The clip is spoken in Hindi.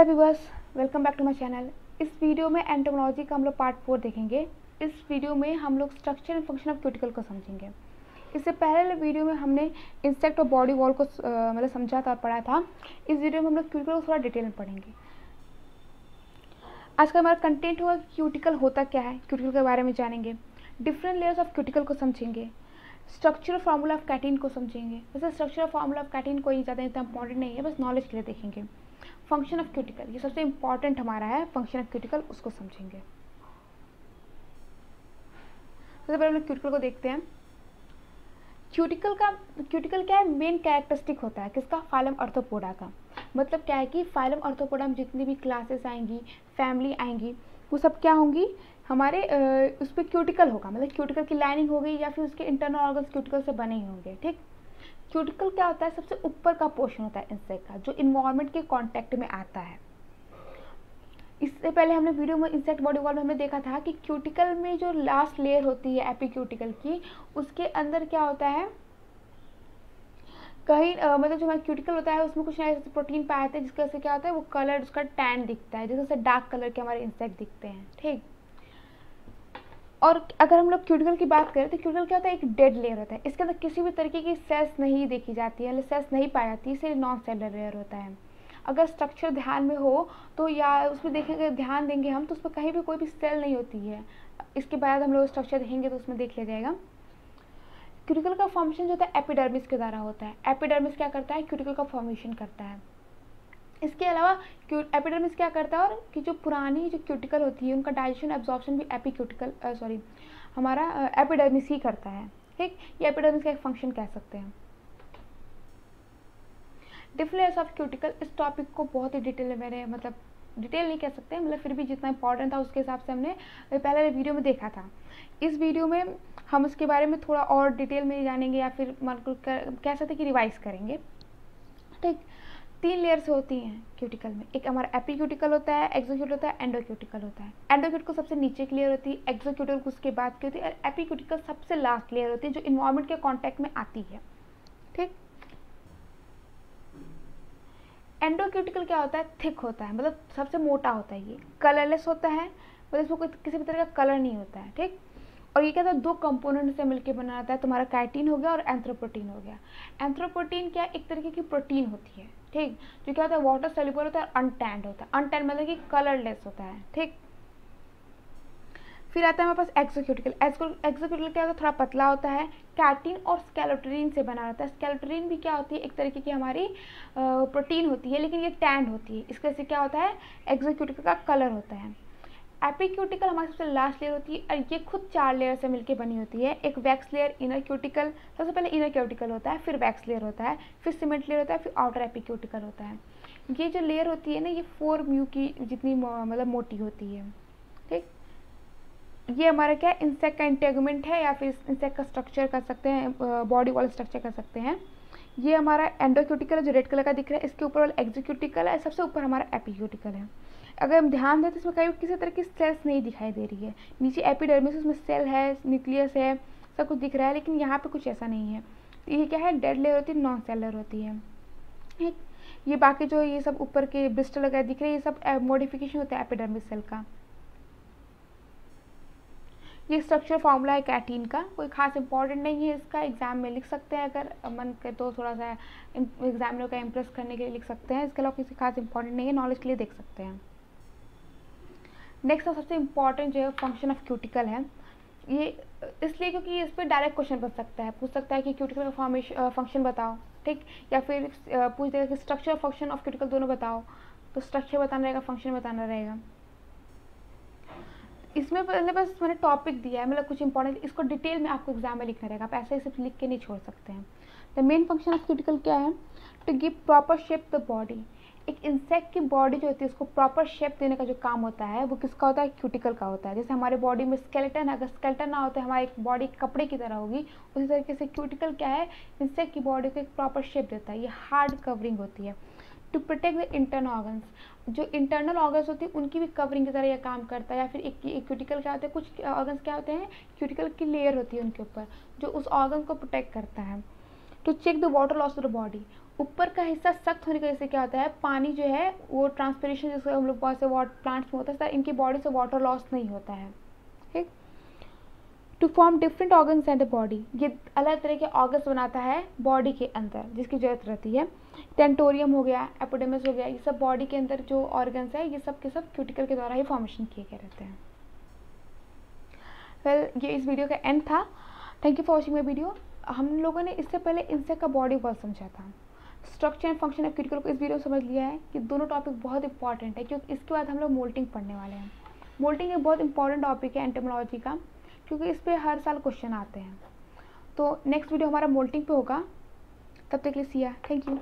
Hello viewers, welcome back to my channel. इस वीडियो में एंटोमोलॉजी का हम लोग पार्ट 4 देखेंगे। इस वीडियो में हम लोग structure and function of cuticle को समझेंगे। इससे पहले वीडियो में हमने इंसेक्ट और बॉडी वॉल को मतलब समझा था और पढ़ा था। इस वीडियो में हम लोग क्यूटिकल को थोड़ा डिटेल में पढ़ेंगे। आज का हमारा कंटेंट होगा क्यूटिकल होता क्या है, क्यूटिकल के बारे में जानेंगे, डिफरेंट लेयर्स ऑफ क्यूटिकल को समझेंगे, स्ट्रक्चरल फार्मूला ऑफ कैटिन को समझेंगे। वैसे स्ट्रक्चरल फार्मूला ऑफ कैटिन कोई ज़्यादा इतना इंपॉर्टेंट नहीं है, बस नॉलेज के लिए देखेंगे। फंक्शन ऑफ क्यूटिकल, ये सबसे इंपॉर्टेंट हमारा है, फंक्शन ऑफ क्यूटिकल उसको समझेंगे। सबसे पहले हम लोग क्यूटिकल को देखते हैं। क्यूटिकल क्या है, मेन कैरेक्टरिस्टिक होता है किसका, फाइलम आर्थ्रोपोडा का। मतलब क्या है कि फाइलम आर्थ्रोपोडा में जितनी भी क्लासेस आएंगी, फैमिली आएंगी, वो सब क्या होंगी, हमारे उस पर क्यूटिकल होगा। मतलब क्यूटिकल की लाइनिंग होगी या फिर उसके इंटरनल ऑर्गन्स क्यूटिकल से बने ही होंगे। ठीक, क्यूटिकल क्या होता है, सबसे ऊपर का पोर्शन होता है इंसेक्ट का, जो इन्वायरमेंट के कांटेक्ट में आता है। इससे पहले हमने वीडियो में इंसेक्ट बॉडी वॉल में हमने देखा था कि क्यूटिकल में जो लास्ट लेयर होती है एपीक्यूटिकल की, उसके अंदर क्या होता है, कहीं मतलब जो हमारा क्यूटिकल होता है उसमें कुछ ऐसे प्रोटीन पाए जाते हैं जिसकी वजह से क्या होता है, वो कलर उसका टैन दिखता है, जैसे डार्क कलर के हमारे इंसेक्ट दिखते हैं। ठीक, और अगर हम लोग क्यूटिकल की बात करें तो क्यूटिकल क्या होता है, एक डेड लेयर होता है। इसके अंदर किसी भी तरीके की सेल्स नहीं देखी जाती है, सेल्स नहीं पाई जाती, इसलिए नॉन सेलुलर लेयर होता है। अगर स्ट्रक्चर ध्यान में हो तो या उसमें देखेंगे, ध्यान देंगे हम तो उसमें कहीं भी कोई भी सेल नहीं होती है। इसके बाद हम लोग स्ट्रक्चर देखेंगे तो उसमें देख लिया जाएगा। क्यूटिकल का फॉर्मेशन जो होता है एपिडर्मिस के द्वारा होता है। एपिडर्मिस क्या करता है, क्यूटिकल का फॉर्मेशन करता है। इसके अलावा एपिडर्मिस क्या करता है, और कि जो पुरानी जो क्यूटिकल होती है उनका डाइजेशन एब्जॉर्प्शन भी हमारा एपिडर्मिस ही करता है। ठीक, ये एपिडर्मिस का एक फंक्शन कह सकते हैं। डिफरेंट लेयर्स ऑफ क्यूटिकल, इस टॉपिक को बहुत ही डिटेल में मैंने मतलब डिटेल नहीं कह सकते, मतलब फिर भी जितना इंपॉर्टेंट था उसके हिसाब से हमने पहले वीडियो में देखा था। इस वीडियो में हम उसके बारे में थोड़ा और डिटेल में जानेंगे या फिर कह सकते कि रिवाइज करेंगे। ठीक, 3 लेयर्स होती हैं क्यूटिकल में। एक हमारा एपीक्यूटिकल होता है, एक्सोक्यूटिकल होता है, एंडोक्यूटिकल होता है। एंडोक्यूटिकल सबसे नीचे की लेयर होती है, एक्सोक्यूटिकल उसके बाद की होती है, और एपीक्यूटिकल सबसे लास्ट लेयर होती है जो इन्वायरमेंट के कांटेक्ट में आती है। ठीक, एंडोक्यूटिकल क्या होता है, थिक होता है, मतलब सबसे मोटा होता है, ये कलरलेस होता है, मतलब इसमें कोई किसी भी तरह का कलर नहीं होता है। ठीक, और ये क्या होता है, 2 कंपोनेंट से मिलकर बना रहता है। तुम्हारा कैटिन हो गया और एंथ्रोपोटीन हो गया। एंथ्रोपोटीन क्या, एक तरीके की प्रोटीन होती है। ठीक, जो क्या होता है, वाटर सोल्यूबल होता है और अनटैंड होता है। अनटैंड मतलब कि कलरलेस होता है। ठीक, फिर आता है हमारे पास एक्सोक्यूटिकल। एक्सोक्यूटिकल क्या होता है, थोड़ा पतला होता है, कैटिन और स्केलेटोनिन से बना रहता है। स्केलेटोनिन भी क्या होती है, एक तरीके की हमारी प्रोटीन होती है, लेकिन ये टैंड होती है। इसके से क्या होता है, एक्सोक्यूटिकल का कलर होता है। एपीक्यूटिकल हमारी सबसे लास्ट लेयर होती है और ये खुद 4 लेयर से मिलकर बनी होती है। एक वैक्स लेयर, इनर क्यूटिकल, सबसे पहले इनर क्यूटिकल होता है, फिर वैक्स लेयर होता है, फिर सीमेंट लेयर होता है, फिर आउटर एपीक्यूटिकल होता है। ये जो लेयर होती है ना, ये 4 म्यू की जितनी मतलब मोटी होती है। ठीक, ये हमारा क्या, इंसेक्ट का इंटेगमेंट है या फिर इंसेक्ट का स्ट्रक्चर कर सकते हैं, बॉडी वाला स्ट्रक्चर कर सकते हैं। ये हमारा एंडोक्यूटिकल है जो रेड कलर का दिख रहा है, इसके ऊपर वाला एक्सोक्यूटिकल है, सबसे ऊपर हमारा एपीक्यूटिकल है। अगर हम ध्यान दें तो इसमें कहीं किसी तरह की सेल्स नहीं दिखाई दे रही है। नीचे एपिडर्मिस, उसमें सेल है, न्यूक्लियस है, सब कुछ दिख रहा है, लेकिन यहाँ पे कुछ ऐसा नहीं है। तो ये क्या है, डेड लेयर होती है, नॉन सेलर होती है। ठीक, ये बाकी जो ये सब ऊपर के ब्रिस्टल वगैरह दिख रहे हैं, ये सब मॉडिफिकेशन होता है एपिडर्मिस सेल का। ये स्ट्रक्चर फॉर्मूला है कैटीन का, कोई खास इंपॉर्टेंट नहीं है, इसका एग्जाम में लिख सकते हैं अगर मन करे तो, थोड़ा सा एग्जामिनर का इम्प्रेस करने के लिए लिख सकते हैं। इसके अलावा किसी खास इंपॉर्टेंट नहीं है, नॉलेज के लिए देख सकते हैं। नेक्स्ट और सबसे इम्पॉर्टेंट जो है फंक्शन ऑफ क्यूटिकल है। ये इसलिए क्योंकि इस पर डायरेक्ट क्वेश्चन बन सकता है, पूछ सकता है कि क्यूटिकल का फॉर्मेशन फंक्शन बताओ। ठीक, या फिर पूछ देगा कि स्ट्रक्चर फंक्शन ऑफ क्यूटिकल दोनों बताओ, तो स्ट्रक्चर बताना रहेगा, फंक्शन बताना रहेगा। इसमें पहले बस मैंने टॉपिक दिया है, मतलब कुछ इंपॉर्टेंट, इसको डिटेल में आपको एग्जाम में लिखना रहेगा, आप ऐसे ही सिर्फ लिख के नहीं छोड़ सकते हैं। The main function of cuticle क्या है, to give proper shape the body. एक इंसेक्ट की बॉडी जो होती है उसको प्रॉपर शेप देने का जो काम होता है वो किसका होता है, क्यूटिकल का होता है। जैसे हमारे बॉडी में स्केलेटन है, अगर स्केलेटन ना होता है हमारी बॉडी कपड़े की तरह होगी, उसी तरीके से क्यूटिकल क्या है, इंसेक्ट की बॉडी को एक प्रॉपर शेप देता है। ये हार्ड कवरिंग होती है to protect the internal organs. जो इंटरनल ऑर्गन्स होती है उनकी भी कवरिंग की तरह यह काम करता है। या फिर एक क्यूटिकल क्या होते हैं, कुछ ऑर्गन्स क्या होते हैं, क्यूटिकल की लेयर होती है उनके ऊपर जो उस ऑर्गन को प्रोटेक्ट करता है। To check the water loss of the body, ऊपर का हिस्सा सख्त होने की वजह से क्या होता है, पानी जो है वो ट्रांसपिरेशन, जिसको हम लोग बहुत से प्लांट्स में होता है सर, इनकी बॉडी से वाटर लॉस नहीं होता है। ठीक, to form different organs and the body, ये अलग तरह के ऑर्गन्स बनाता है बॉडी के अंदर जिसकी जरूरत रहती है। टेंटोरियम हो गया, एपिडेमिस हो गया, ये सब बॉडी के अंदर जो ऑर्गन्स है ये सब के सब क्यूटिकल के द्वारा ही फॉर्मेशन किए गए रहते हैं। वेल, ये इस वीडियो का एंड था। Thank you for watching my video. हम लोगों ने इससे पहले इंसेक्ट का बॉडी वर्क समझा था, structure and function of cuticle को इस वीडियो में समझ लिया है कि दोनों टॉपिक बहुत इंपॉर्टेंट है, क्योंकि इसके बाद हम लोग मोल्टिंग पढ़ने वाले हैं। मोल्टिंग एक बहुत इंपॉर्टेंट टॉपिक है एंटोमोलॉजी का, क्योंकि इस पर हर साल क्वेश्चन आते हैं। तो नेक्स्ट वीडियो हमारा मोल्टिंग पे होगा। तब तक के लिए सिया, थैंक यू।